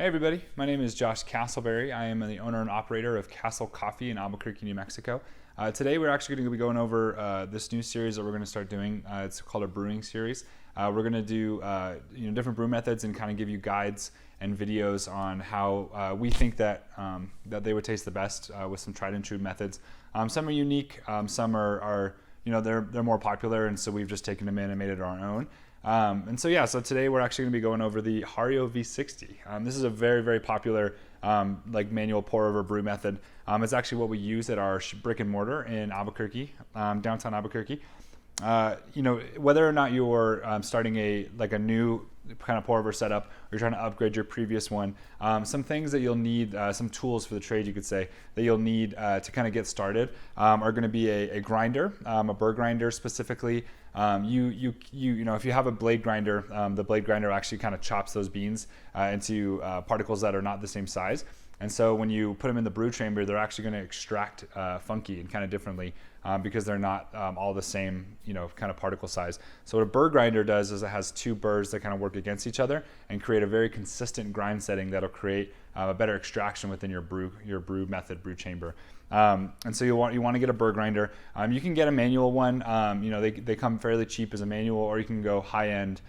everybody, my name is Josh Castleberry. I am the owner and operator of Castle Coffee in Albuquerque, New Mexico. Today we're actually going to be going over this new series that we're going to start doing. It's called a brewing series. We're going to do different brew methods and kind of give you guides and videos on how we think that they would taste the best with some tried and true methods. Some are unique, some are they're more popular, and so we've just taken them in and made it our own. So today we're actually going to be going over the Hario V60. This is a very, very popular manual pour over brew method. It's actually what we use at our brick and mortar in Albuquerque, downtown Albuquerque. Whether or not you're starting a new kind of pour over setup, or you're trying to upgrade your previous one, some things that you'll need, some tools for the trade, you could say, that you'll need to kind of get started are going to be a grinder, a burr grinder specifically. If you have a blade grinder, the blade grinder actually kind of chops those beans into particles that are not the same size. And so when you put them in the brew chamber, they're actually going to extract funky and kind of differently because they're not all the same, kind of particle size. So what a burr grinder does is it has two burrs that kind of work against each other and create a very consistent grind setting that'll create a better extraction within your brew method, brew chamber. And so you want to get a burr grinder. You can get a manual one. They come fairly cheap as a manual, or you can go high end,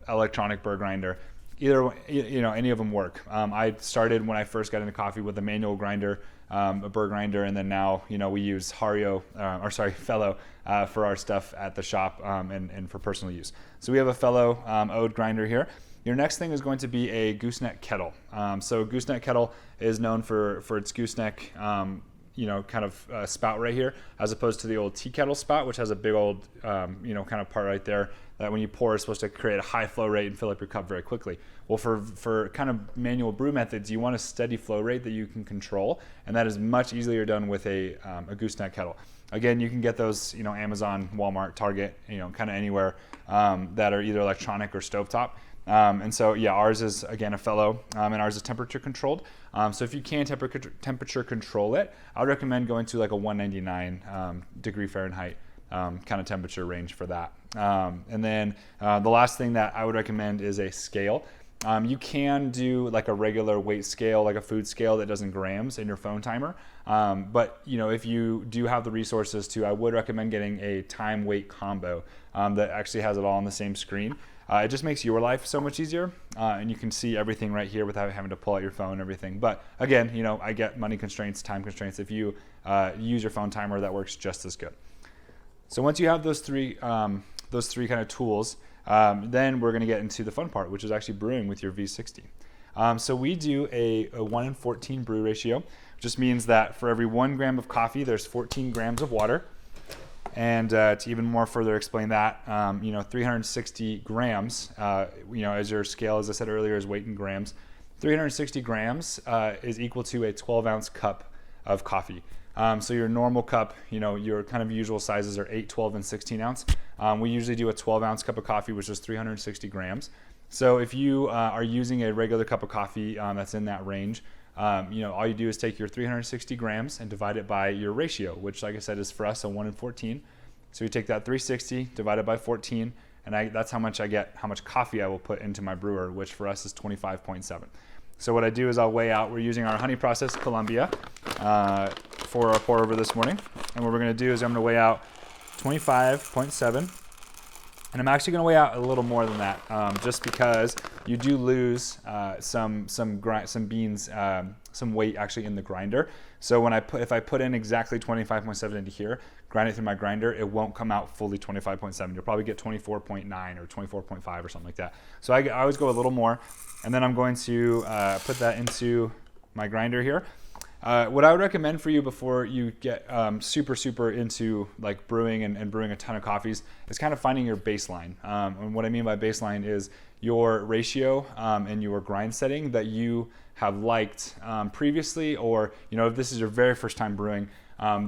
electronic burr grinder. Either, any of them work. I started when I first got into coffee with a manual grinder, a burr grinder, and then now, we use Fellow for our stuff at the shop and for personal use. So we have a Fellow Ode grinder here. Your next thing is going to be a gooseneck kettle. So gooseneck kettle is known for its gooseneck, spout right here, as opposed to the old tea kettle spout, which has a big old, kind of part right there that when you pour is supposed to create a high flow rate and fill up your cup very quickly. Well, for kind of manual brew methods, you want a steady flow rate that you can control, and that is much easier done with a gooseneck kettle. Again, you can get those, Amazon, Walmart, Target, kind of anywhere that are either electronic or stovetop. Ours is, again, a Fellow, and ours is temperature controlled. So if you can temperature control it, I would recommend going to like a 199 degree Fahrenheit kind of temperature range for that. The last thing that I would recommend is a scale. You can do like a regular weight scale, like a food scale that does in grams in your phone timer. But if you do have the resources to, I would recommend getting a time weight combo that actually has it all on the same screen. It just makes your life so much easier, and you can see everything right here without having to pull out your phone and everything. But again, I get money constraints, time constraints. If you use your phone timer, that works just as good. So once you have those three kind of tools, then we're going to get into the fun part, which is actually brewing with your V60. So we do a 1 in 14 brew ratio, which just means that for every 1 gram of coffee, there's 14 grams of water. And to even more further explain that, 360 grams, as your scale, as I said earlier, is weight in grams. 360 grams is equal to a 12-ounce cup of coffee. So your normal cup, your kind of usual sizes are 8, 12, and 16 ounce. We usually do a 12-ounce cup of coffee, which is 360 grams. So if you are using a regular cup of coffee that's in that range, all you do is take your 360 grams and divide it by your ratio, which, like I said, is for us a 1 in 14. So you take that 360 divided by 14, and that's how much coffee I will put into my brewer, which for us is 25.7. So what I do is I'll weigh out. We're using our honey process Columbia for our pour over this morning, and what we're going to do is I'm going to weigh out 25.7. And I'm actually going to weigh out a little more than that, just because you do lose some beans, some weight actually in the grinder. So if I put in exactly 25.7 into here, grind it through my grinder, it won't come out fully 25.7. You'll probably get 24.9 or 24.5 or something like that. So I always go a little more, and then I'm going to put that into my grinder here. What I would recommend for you before you get super into like brewing and brewing a ton of coffees is kind of finding your baseline. And what I mean by baseline is your ratio and your grind setting that you have liked previously, or if this is your very first time brewing,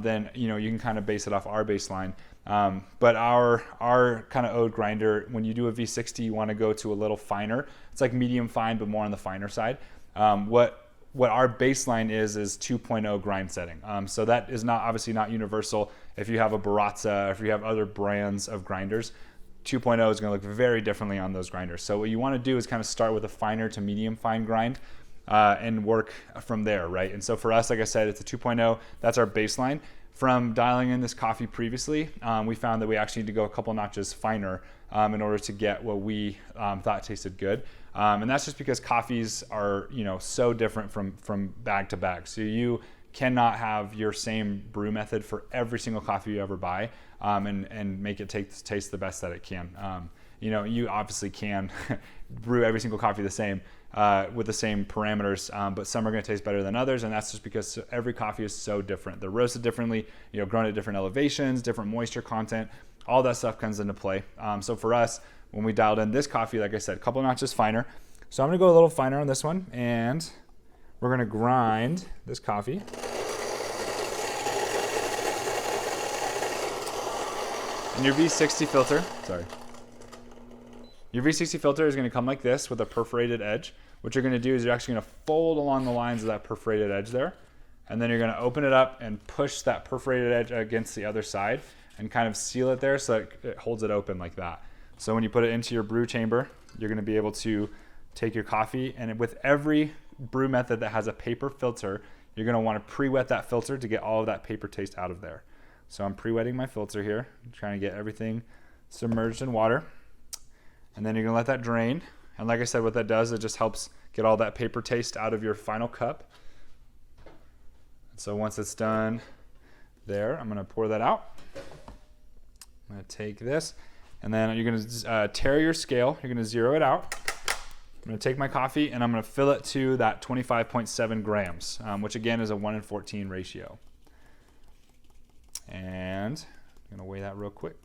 then you can kind of base it off our baseline. But our kind of Ode grinder, when you do a V60, you want to go to a little finer. It's like medium fine, but more on the finer side. What our baseline is 2.0 grind setting. So that is obviously not universal. If you have a Baratza, if you have other brands of grinders, 2.0 is going to look very differently on those grinders. So what you want to do is kind of start with a finer to medium fine grind, and work from there, right? And so for us, like I said, it's a 2.0. That's our baseline. From dialing in this coffee previously, we found that we actually need to go a couple notches finer in order to get what we thought tasted good. And that's just because coffees are, so different from bag to bag. So you cannot have your same brew method for every single coffee you ever buy and make it taste the best that it can. You obviously can brew every single coffee the same with the same parameters, but some are going to taste better than others, and that's just because every coffee is so different. They're roasted differently, grown at different elevations, different moisture content. All that stuff comes into play. So for us, when we dialed in this coffee, like I said, a couple notches finer. So I'm going to go a little finer on this one, and we're going to grind this coffee. And your V60 filter, Your V60 filter is going to come like this with a perforated edge. What you're going to do is you're actually going to fold along the lines of that perforated edge there, and then you're going to open it up and push that perforated edge against the other side and kind of seal it there so it holds it open like that. So when you put it into your brew chamber, you're going to be able to take your coffee, and with every brew method that has a paper filter, you're going to want to pre-wet that filter to get all of that paper taste out of there. So I'm pre-wetting my filter here, trying to get everything submerged in water. And then you're gonna let that drain. And like I said, what that does, it just helps get all that paper taste out of your final cup. So once it's done there, I'm gonna pour that out. I'm gonna take this, and then you're gonna tare your scale. You're gonna zero it out. I'm gonna take my coffee and I'm gonna fill it to that 25.7 grams, which again is a 1:14 ratio. And I'm gonna weigh that real quick.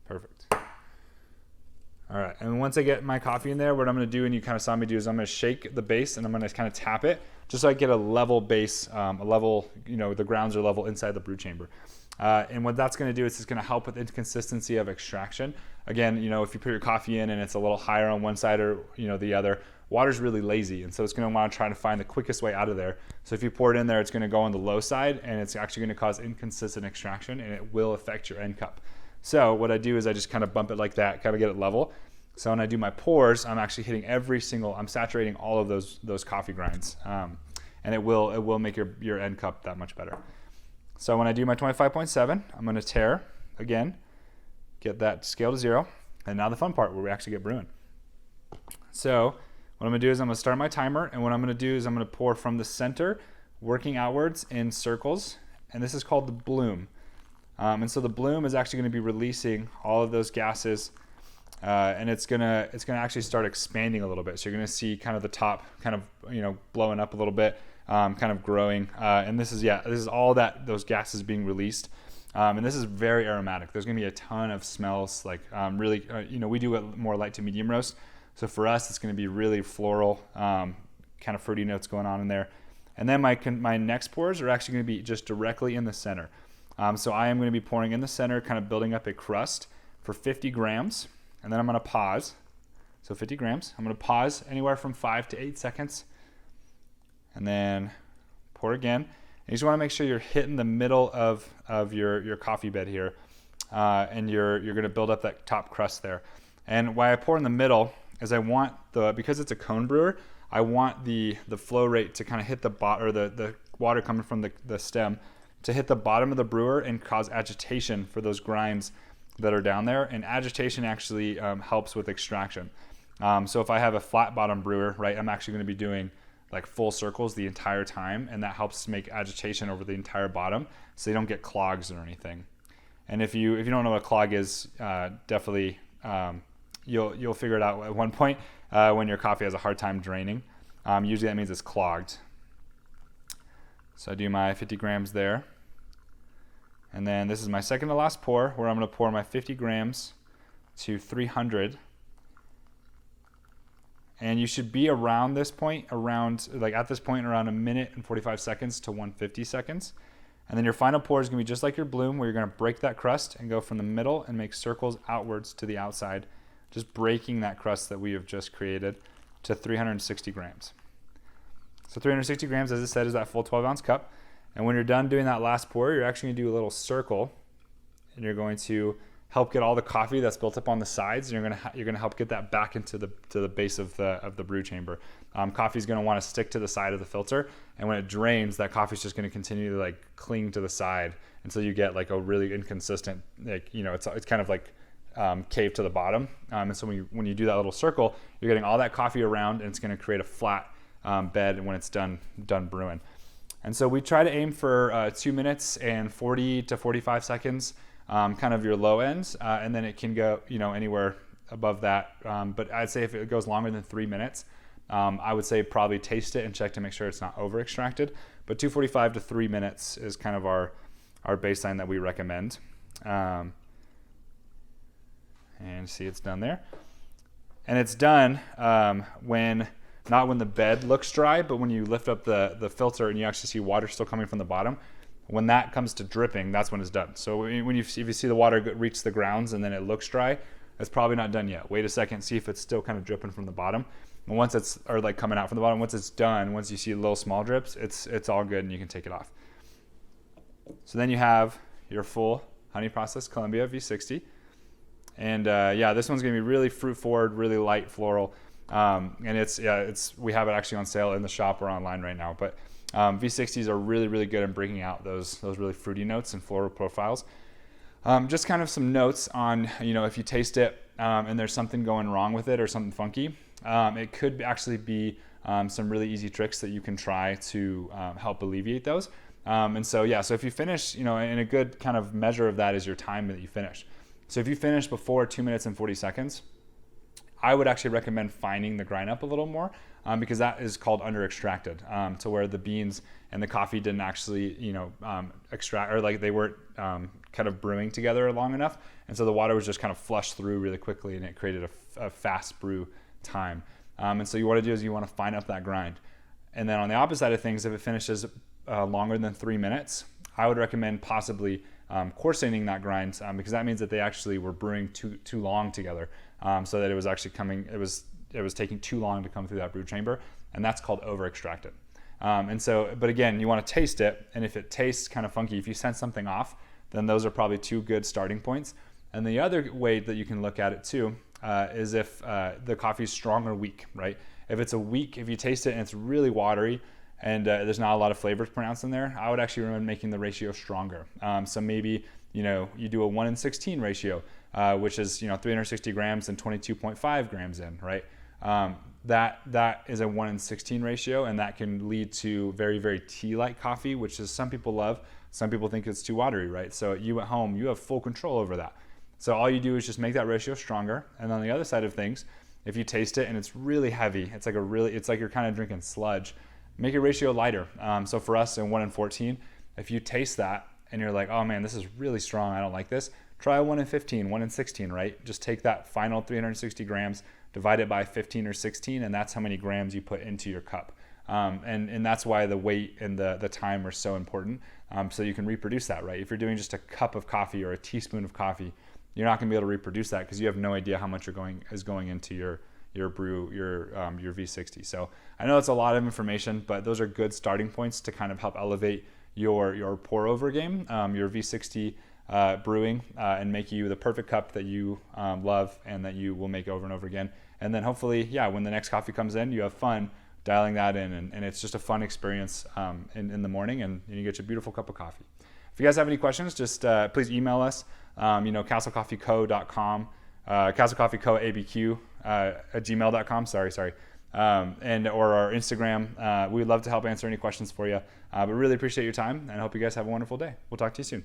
Perfect. All right, and once I get my coffee in there, what I'm gonna do, and you kind of saw me do, is I'm gonna shake the base and I'm gonna kind of tap it, just so I get a level base, the grounds are level inside the brew chamber. And what that's gonna do is it's gonna help with inconsistency of extraction. Again, if you put your coffee in and it's a little higher on one side or the other, water's really lazy, and so it's going to want to try to find the quickest way out of there. So if you pour it in there, it's going to go on the low side, and it's actually going to cause inconsistent extraction, and it will affect your end cup. So what I do is I just kind of bump it like that, kind of get it level. So when I do my pours, I'm actually hitting I'm saturating all of those coffee grinds, and it will make your end cup that much better. So when I do my 25.7, I'm going to tare again, get that scale to zero, and now the fun part where we actually get brewing. So what I'm going to do is I'm going to start my timer, and what I'm going to do is I'm going to pour from the center, working outwards in circles, and this is called the bloom. And so the bloom is actually going to be releasing all of those gases, and it's going to actually start expanding a little bit. So you're going to see kind of the top kind of blowing up a little bit, kind of growing, and this is all those gases being released. And this is very aromatic. There's going to be a ton of smells, like really, we do a more light to medium roast. So for us, it's going to be really floral, kind of fruity notes going on in there. And then my next pours are actually going to be just directly in the center. So I am going to be pouring in the center, kind of building up a crust for 50 grams. And then I'm going to pause. So 50 grams. I'm going to pause anywhere from 5 to 8 seconds. And then pour again. And you just want to make sure you're hitting the middle of your coffee bed here. And you're going to build up that top crust there. And why I pour in the middle is because it's a cone brewer, I want the flow rate to kind of hit the bottom, or the water coming from the stem to hit the bottom of the brewer and cause agitation for those grinds that are down there. And agitation actually helps with extraction. So if I have a flat bottom brewer, right, I'm actually going to be doing like full circles the entire time, and that helps make agitation over the entire bottom so you don't get clogs or anything. And if you don't know what a clog is, definitely you'll figure it out at one point when your coffee has a hard time draining. Usually that means it's clogged. So I do my 50 grams there. And then this is my second to last pour, where I'm going to pour my 50 grams to 300. And you should be around this point, around a minute and 45 seconds to 150 seconds. And then your final pour is going to be just like your bloom, where you're going to break that crust and go from the middle and make circles outwards to the outside, just breaking that crust that we have just created to 360 grams. So 360 grams, as I said, is that full 12-ounce cup. And when you're done doing that last pour, you're actually going to do a little circle, and you're going to help get all the coffee that's built up on the sides, and you're gonna help get that back into the base of the brew chamber. Coffee is gonna want to stick to the side of the filter, and when it drains, that coffee is just gonna continue to like cling to the side until you get like a really inconsistent, like, you know, it's kind of like cave to the bottom. And so when you do that little circle, you're getting all that coffee around, and it's gonna create a flat bed when it's done brewing. And so we try to aim for 2 minutes and 40 to 45 seconds. Kind of your low ends, and then it can go, you know, anywhere above that. But I'd say if it goes longer than 3 minutes, I would say probably taste it and check to make sure it's not over extracted. But 245 to 3 minutes is kind of our baseline that we recommend. And see, it's done there. And it's done not when the bed looks dry, but when you lift up the filter and you actually see water still coming from the bottom. When that comes to dripping, that's when it's done. So if you see the water reach the grounds and then it looks dry, it's probably not done yet. Wait a second, see if it's still kind of dripping from the bottom. And once it's, or like coming out from the bottom, once it's done, once you see little small drips, it's all good and you can take it off. So then you have your full honey processed Columbia V60. And yeah, this one's gonna be really fruit forward, really light floral. And we have it actually on sale in the shop or online right now. But V60s are really, really good at bringing out those really fruity notes and floral profiles. Just kind of some notes on, you know, if you taste it and there's something going wrong with it or something funky, it could actually be some really easy tricks that you can try to help alleviate those. And so, yeah, so if you finish, you know, and a good kind of measure of that is your time that you finish. So if you finish before 2 minutes and 40 seconds, I would actually recommend fining the grind up a little more because that is called under extracted, to where the beans and the coffee didn't actually, you know, extract, or like they weren't kind of brewing together long enough. And so the water was just kind of flushed through really quickly, and it created a fast brew time. And so you want to do is you want to fine up that grind. And then on the opposite side of things, if it finishes longer than 3 minutes, I would recommend possibly coarsening that grind because that means that they actually were brewing too long together, so that it was actually it was taking too long to come through that brew chamber, and that's called over extracted. And so, but again, you want to taste it, and if it tastes kind of funky, if you sense something off, then those are probably two good starting points. And the other way that you can look at it too is if the coffee is strong or weak, right? If you taste it and it's really watery, and there's not a lot of flavors pronounced in there, I would actually recommend making the ratio stronger. So maybe, you know, you do a 1:16 ratio, which is, you know, 360 grams and 22.5 grams in, right? That is a 1:16 ratio, and that can lead to very, very tea-like coffee, which is some people love. Some people think it's too watery, right? So you at home, you have full control over that. So all you do is just make that ratio stronger. And on the other side of things, if you taste it and it's really heavy, it's like you're kind of drinking sludge, make your ratio lighter. So for us in 1:14, if you taste that and you're like, oh man, this is really strong, I don't like this, try a 1:15, 1:16, right? Just take that final 360 grams, divide it by 15 or 16, and that's how many grams you put into your cup. And that's why the weight and the time are so important, so you can reproduce that, right? If you're doing just a cup of coffee or a teaspoon of coffee, you're not gonna be able to reproduce that because you have no idea how much is going into your brew, your V60. So I know it's a lot of information, but those are good starting points to kind of help elevate your pour over game, your V60 brewing, and make you the perfect cup that you love and that you will make over and over again. And then hopefully, yeah, when the next coffee comes in, you have fun dialing that in, and it's just a fun experience in the morning, and you get your beautiful cup of coffee. If you guys have any questions, just please email us, castlecoffeeco.com, castlecoffeecoabq at gmail.com, sorry, or our Instagram. We'd love to help answer any questions for you, but really appreciate your time, and I hope you guys have a wonderful day. We'll talk to you soon.